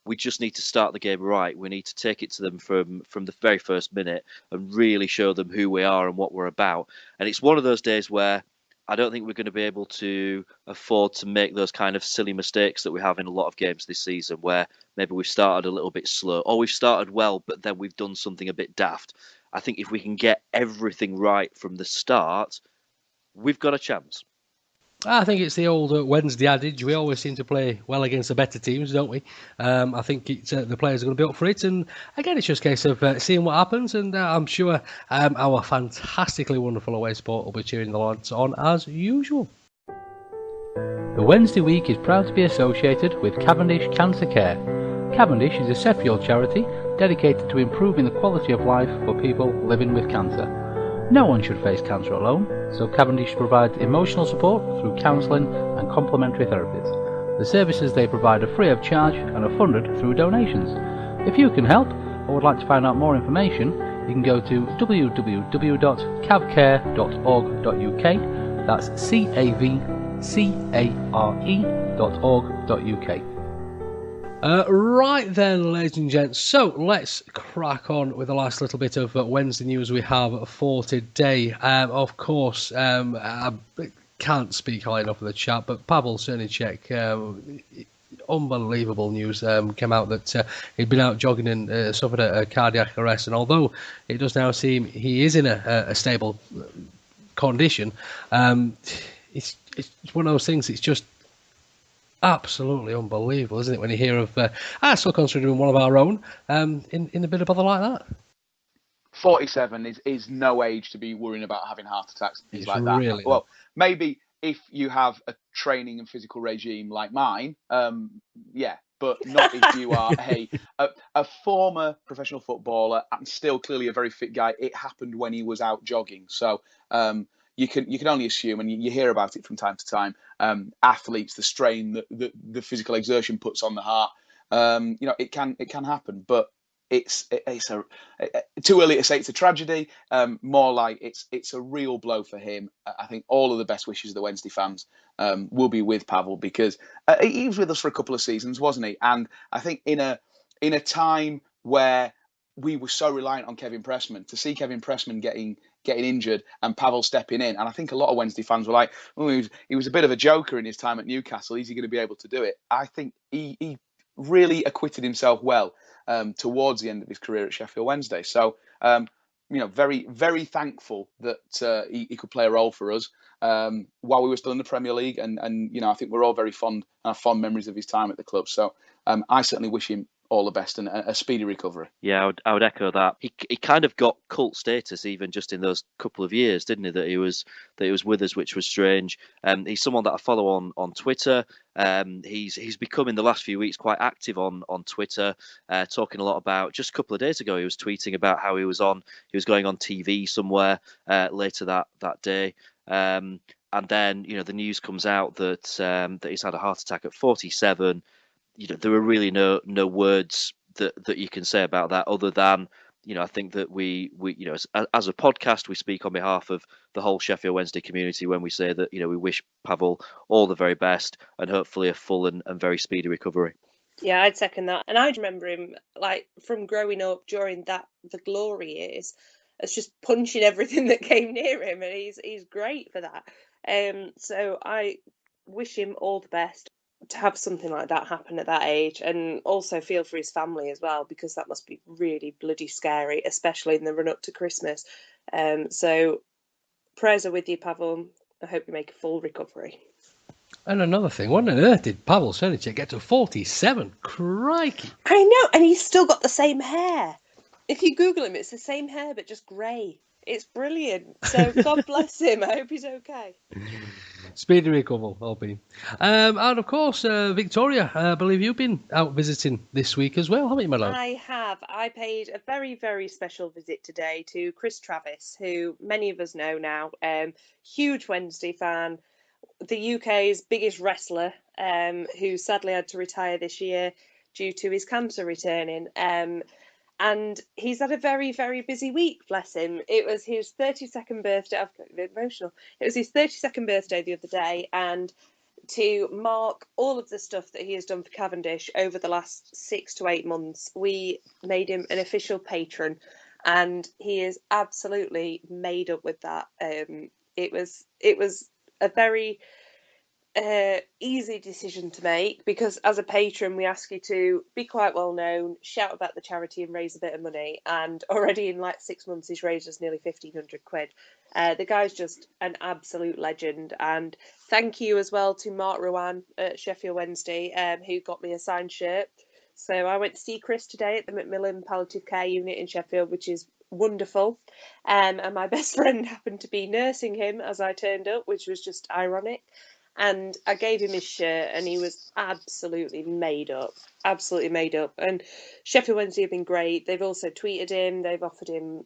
S5: We just need to start the game right. We need to take it to them from the very first minute and really show them who we are and what we're about. And it's one of those days where I don't think we're going to be able to afford to make those kind of silly mistakes that we have in a lot of games this season, where maybe we've started a little bit slow, or we've started well, but then we've done something a bit daft. I think if we can get everything right from the start, we've got a chance.
S1: I think it's the old Wednesday adage. We always seem to play well against the better teams, don't we? I think it's, the players are going to be up for it. And again, it's just a case of seeing what happens. And I'm sure our fantastically wonderful away support will be cheering the lads on as usual.
S7: The Wednesday week is proud to be associated with Cavendish Cancer Care. Cavendish is a Sheffield charity dedicated to improving the quality of life for people living with cancer. No one should face cancer alone, so Cavendish provides emotional support through counselling and complementary therapies. The services they provide are free of charge and are funded through donations. If you can help or would like to find out more information, you can go to www.cavcare.org.uk. That's CAVCARE.org.uk.
S1: Right then, ladies and gents, so let's crack on with the last little bit of Wednesday news we have for today. Of course, I can't speak highly enough of the chat, but Pavel Cernicek, unbelievable news came out that he'd been out jogging and suffered a cardiac arrest, and although it does now seem he is in a stable condition, it's one of those things, it's just absolutely unbelievable, isn't it, when you hear of I still consider him one of our own in a bit of bother like that.
S6: 47 is no age to be worrying about having heart attacks and things like that.
S1: Really
S6: well, maybe if you have a training and physical regime like mine, yeah, but not if you are a former professional footballer and still clearly a very fit guy. It happened when he was out jogging, so you can only assume, and you hear about it from time to time. Athletes, the strain that the physical exertion puts on the heart, it can happen, but it's too early to say it's a tragedy. More like it's a real blow for him. I think all of the best wishes of the Wednesday fans will be with Pavel, because he was with us for a couple of seasons, wasn't he? And I think in a time where we were so reliant on Kevin Pressman, to see Kevin Pressman getting injured and Pavel stepping in, and I think a lot of Wednesday fans were like, oh, he was a bit of a joker in his time at Newcastle. Is he going to be able to do it? I think he really acquitted himself well towards the end of his career at Sheffield Wednesday. So very, very thankful that he could play a role for us while we were still in the Premier League. And I think we're all very fond and have fond memories of his time at the club. So I certainly wish him all the best and a speedy recovery.
S5: Yeah, I would echo that. He kind of got cult status even just in those couple of years, didn't he? That he was with us, which was strange. He's someone that I follow on Twitter. He's become in the last few weeks quite active on Twitter, talking a lot about. Just a couple of days ago, he was tweeting about how he was going on TV somewhere later that day. And then the news comes out that he's had a heart attack at 47. There are really no words that you can say about that other than I think that we as a podcast we speak on behalf of the whole Sheffield Wednesday community when we say that we wish Pavel all the very best and hopefully a full and very speedy recovery.
S4: Yeah, I'd second that. And I remember him from growing up during the glory years as just punching everything that came near him, and he's great for that. So I wish him all the best. To have something like that happen at that age, and also feel for his family as well, because that must be really bloody scary, especially in the run up to Christmas. So prayers are with you, Pavel. I hope you make a full recovery.
S1: And another thing, what on earth did Pavel Senicek get to 47? Crikey!
S4: I know, and he's still got the same hair. If you Google him, it's the same hair but just grey. It's brilliant. So God bless him. I hope he's okay.
S1: Speedy recovery, hoping. And of course, Victoria, I believe you've been out visiting this week as well, haven't you, my love?
S4: I have. I paid a very, very special visit today to Chris Travis, who many of us know now. Huge Wednesday fan, the UK's biggest wrestler, who sadly had to retire this year due to his cancer returning. And he's had a very, very busy week, bless him. It was his 32nd birthday. I've got a bit emotional. It was his 32nd birthday the other day. And to mark all of the stuff that he has done for Cavendish over the last 6 to 8 months, we made him an official patron. And he is absolutely made up with that. It was a very easy decision to make, because as a patron we ask you to be quite well known, shout about the charity and raise a bit of money, and already in 6 months he's raised us nearly 1,500 quid. The guy's just an absolute legend, and thank you as well to Mark Rowan at Sheffield Wednesday, who got me a signed shirt. So I went to see Chris today at the Macmillan Palliative Care Unit in Sheffield, which is wonderful, and my best friend happened to be nursing him as I turned up, which was just ironic. And I gave him his shirt, and he was absolutely made up. And Sheffield Wednesday have been great. They've also tweeted him. They've offered him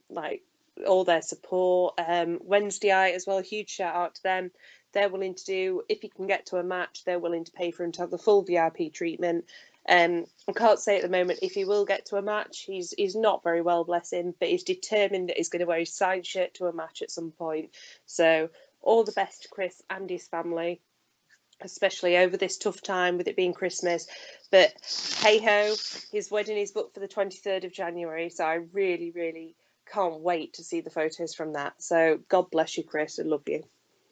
S4: all their support. Wednesdayite as well. Huge shout out to them. They're willing to do, if he can get to a match, they're willing to pay for him to have the full VIP treatment. I can't say at the moment if he will get to a match. He's not very well, bless him, but he's determined that he's going to wear his signed shirt to a match at some point. So all the best to Chris and his family, especially over this tough time with it being Christmas. But hey ho, his wedding is booked for the 23rd of January, so I really, really can't wait to see the photos from that. So God bless you, Chris. I love you.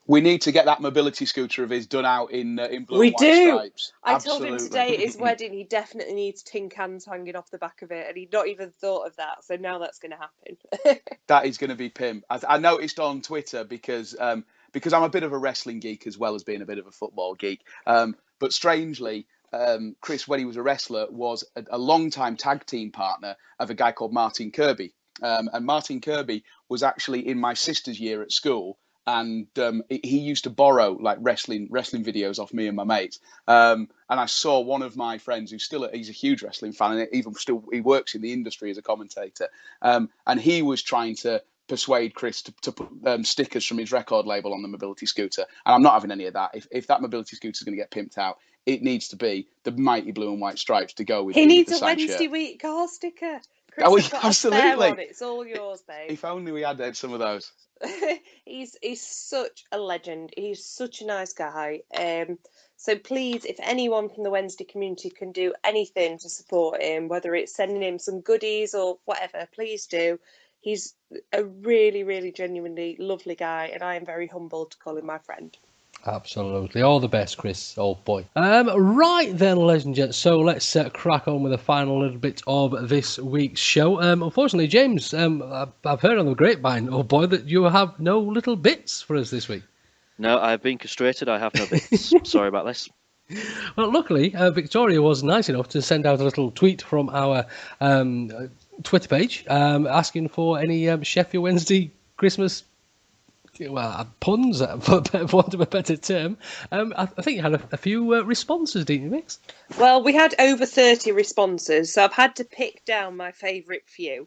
S6: We need to get that mobility scooter of his done out in blue
S4: we
S6: and white
S4: do.
S6: stripes.
S4: I
S6: Absolutely.
S4: told him today at his wedding he definitely needs tin cans hanging off the back of it, and he'd not even thought of that. So now that's going to happen.
S6: That is going to be pimp. I noticed on Twitter because I'm a bit of a wrestling geek as well as being a bit of a football geek. But strangely, Chris, when he was a wrestler, was a long-time tag team partner of a guy called Martin Kirby. And Martin Kirby was actually in my sister's year at school. And he used to borrow wrestling videos off me and my mates. And I saw one of my friends he's a huge wrestling fan, and he works in the industry as a commentator. And he was trying to persuade Chris to put stickers from his record label on the mobility scooter. And I'm not having any of that. If that mobility scooter is going to get pimped out, it needs to be the mighty blue and white stripes to go with.
S4: He needs
S6: the
S4: a Wednesday
S6: shirt.
S4: week car sticker. Chris, got
S6: absolutely.
S4: A spare one. It's all yours, babe.
S6: If only we had some of those.
S4: He's such a legend. He's such a nice guy. So please, if anyone from the Wednesday community can do anything to support him, whether it's sending him some goodies or whatever, please do. He's a really, really genuinely lovely guy, and I am very humbled to call him my friend.
S1: Absolutely. All the best, Chris, old boy. Right then, ladies and gents, so let's crack on with the final little bit of this week's show. Unfortunately, James, I've heard on the grapevine, old boy, that you have no little bits for us this week.
S5: No, I've been castrated. I have no bits. Sorry about this.
S1: Well, luckily, Victoria was nice enough to send out a little tweet from our Twitter page asking for any Sheffield Wednesday Christmas puns, for want of a better term. I think you had a few responses, didn't you, Mix?
S4: Well, we had over 30 responses, so I've had to pick down my favourite few.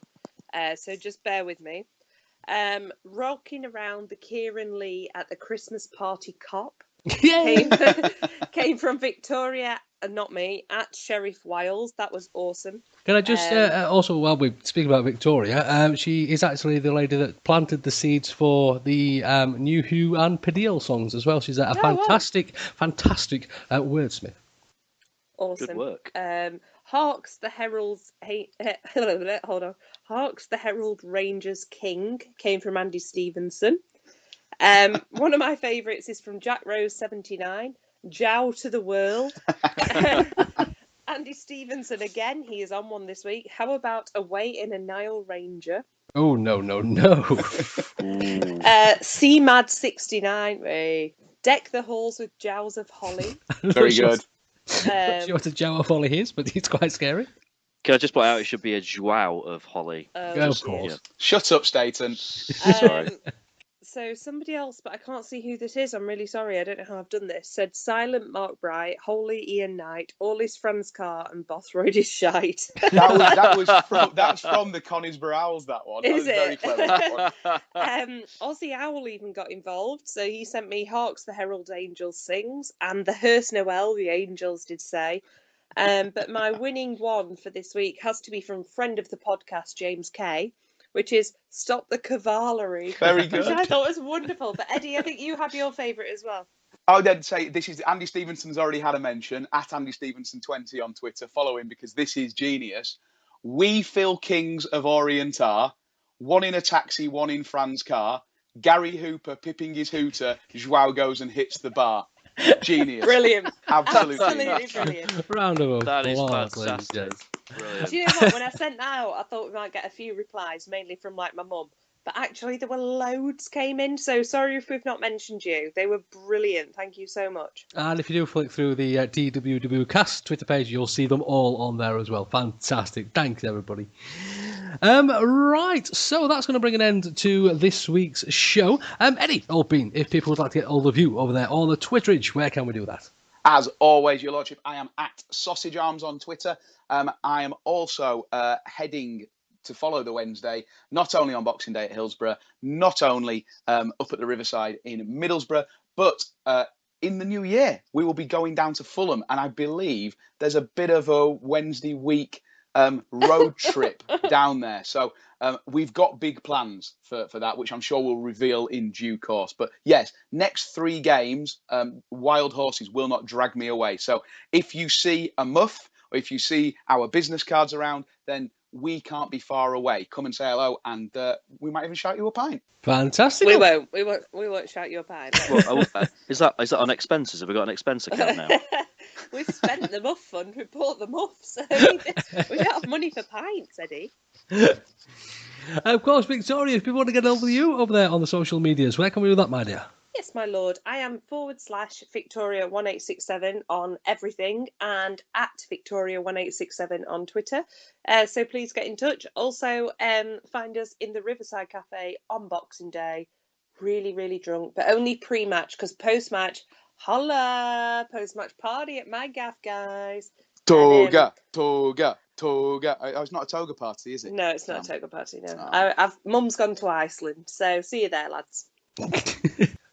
S4: So just bear with me. Rocking around the Kieran Lee at the Christmas party cop came from Victoria, not me, at Sheriff Wiles. That was awesome.
S1: Can I just also, while we speak about Victoria, she is actually the lady that planted the seeds for the new Hugh and Padil songs as well. She's a fantastic wordsmith.
S4: Awesome.
S5: Good work.
S4: Harks the Herald's Harks the Herald Rangers King came from Andy Stevenson. One of my favourites is from Jack Rose 79. Jow to the world. Andy Stevenson again. He is on one this week. How about Away in a Nile Ranger?
S1: Oh no.
S4: CMAD 69. Deck the halls with jows of holly.
S6: Very good.
S1: Not sure what a jow of holly is, but it's quite scary.
S5: Can I just point out it should be a joie of holly?
S1: Of course.
S5: Yeah.
S6: Shut up, Staten.
S5: Sorry.
S4: So somebody else, but I can't see who this is. I'm really sorry. I don't know how I've done this. Said Silent Mark Bright, Holy Ian Knight, all his friends car, and Bothroyd is shite.
S6: That's from the Conisbrough Owls. That one.
S4: Is
S6: that was
S4: it?
S6: Very clever. That one.
S4: Aussie Owl even got involved. So he sent me Harks the Herald Angels Sings and the Hearst Noel the Angels did say. But my winning one for this week has to be from friend of the podcast, James Kay, which is Stop the Cavalry.
S6: Very good.
S4: Which I thought was wonderful. But Eddie, I think you have your favourite as well.
S6: I would then say this is Andy Stevenson's already had a mention at Andy Stevenson 20 on Twitter. Follow him because this is genius. We feel kings of Orient are. One in a taxi, one in Fran's car. Gary Hooper pipping his hooter. Joao goes and hits the bar. Genius.
S4: Brilliant.
S6: Absolutely
S4: brilliant.
S1: Round of applause.
S5: That is
S1: ladies and
S5: fantastic.
S1: gents.
S5: Brilliant.
S4: Do you know what? When I sent that out, I thought we might get a few replies, mainly from like my mum. But actually, there were loads came in. So sorry if we've not mentioned you. They were brilliant. Thank you so much.
S1: And if you do flick through the DWW Cast Twitter page, you'll see them all on there as well. Fantastic. Thanks, everybody. Right, so that's going to bring an end to this week's show. Eddie, Bean, if people would like to get hold of you over there on the Twitterage, where can we do that?
S6: As always, Your Lordship, I am at Sausage Arms on Twitter. I am also heading to follow the Wednesday, not only on Boxing Day at Hillsborough, not only up at the Riverside in Middlesbrough, but in the new year, we will be going down to Fulham. And I believe there's a bit of a Wednesday week road trip down there. So we've got big plans for that, which I'm sure we'll reveal in due course. But yes, next 3 games, wild horses will not drag me away. So if you see a muff or if you see our business cards around, then we can't be far away. Come and say hello, and we might even shout you a pint.
S1: Fantastic.
S4: We won't shout your pie.
S5: Is that on expenses? Have we got an expense account now?
S4: We've spent the muff fund. We bought the muff, so we don't have money for pints, Eddie.
S1: Of course, Victoria, if people want to get hold of you over there on the social medias, where can we do that, my dear?
S4: Yes, my lord. I am /Victoria1867 on everything and at Victoria1867 on Twitter. So please get in touch. Also, find us in the Riverside Cafe on Boxing Day. Really, really drunk, but only pre-match, because post-match, holla! Post-match party at my gaff, guys.
S6: Toga. It's not a toga party, is it?
S4: No, it's not a toga party, no. Mum's gone to Iceland, so see you there, lads.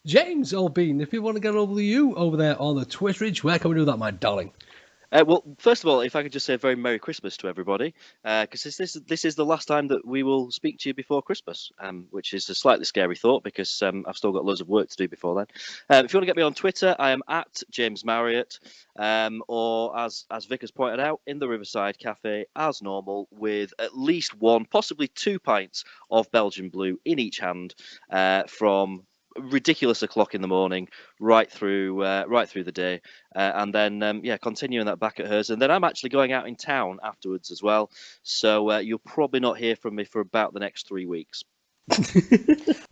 S1: James Bean, if you want to get over to you over there on the Twitterage, where can we do that, my darling?
S5: Well, first of all, if I could just say a very Merry Christmas to everybody, because this is the last time that we will speak to you before Christmas, which is a slightly scary thought because I've still got loads of work to do before then. If you want to get me on Twitter, I am at James Marriott, or as Vic has pointed out, in the Riverside Cafe as normal, with at least 1, possibly 2 pints of Belgian Blue in each hand from ridiculous o'clock in the morning, right through the day, and then continuing that back at hers. And then I'm actually going out in town afterwards as well. So you'll probably not hear from me for about the next 3 weeks.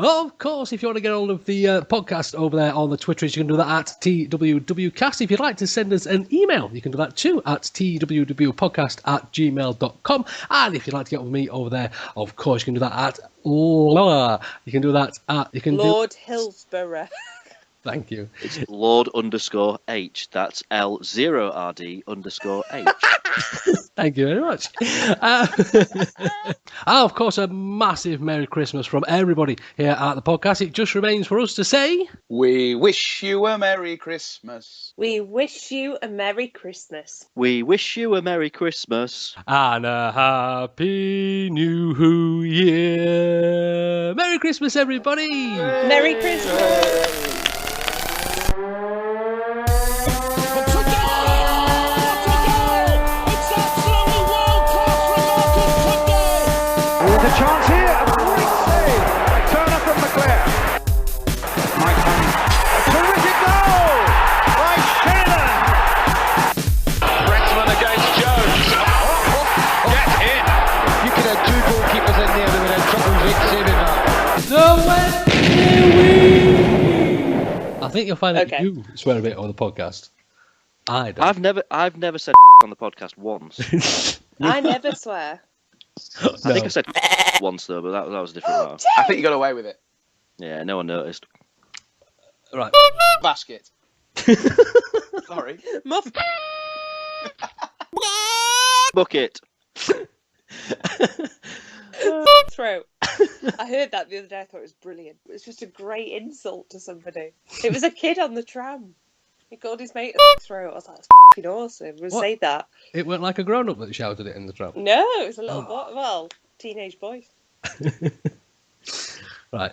S1: Of course, if you want to get hold of the podcast over there on the Twitters, you can do that at TWWcast. If you'd like to send us an email, you can do that too at twwpodcast@gmail.com. And if you'd like to get with me over there, of course, you can do that at Lord
S4: Hillsborough.
S1: Thank you.
S5: It's Lord_H. That's L0RD_H.
S1: Thank you very much. Of course, a massive Merry Christmas from everybody here at the podcast. It just remains for us to say...
S6: We wish you a Merry Christmas.
S4: We wish you a Merry Christmas.
S5: We wish you a Merry Christmas.
S1: And a Happy New Year. Merry Christmas, everybody.
S4: Merry Christmas.
S2: There's a chance here, a great save. A turner from McClare. Mike Hunt, a terrific goal by Shannon.
S3: Brexman against Jones. Get in.
S2: You could have 2 goalkeepers in there that would have trouble saving that.
S1: I think you'll find that
S4: Okay.
S1: you swear a bit on the podcast. I don't.
S5: I've never said on the podcast once.
S4: I never swear.
S5: I think I said once though, but that was a different matter.
S6: I think you got away with it.
S5: Yeah, no one noticed.
S1: Right.
S6: Basket. Sorry.
S4: Muff.
S5: Bucket.
S4: Throat. I heard that the other day. I thought it was brilliant. It was just a great insult to somebody. It was a kid on the tram. He called his mate a throat. I was like, that's f***ing awesome. We'll say that.
S1: It weren't like a grown-up that shouted it in the tram.
S4: No, it was a little boy. Well, teenage boy.
S1: Right.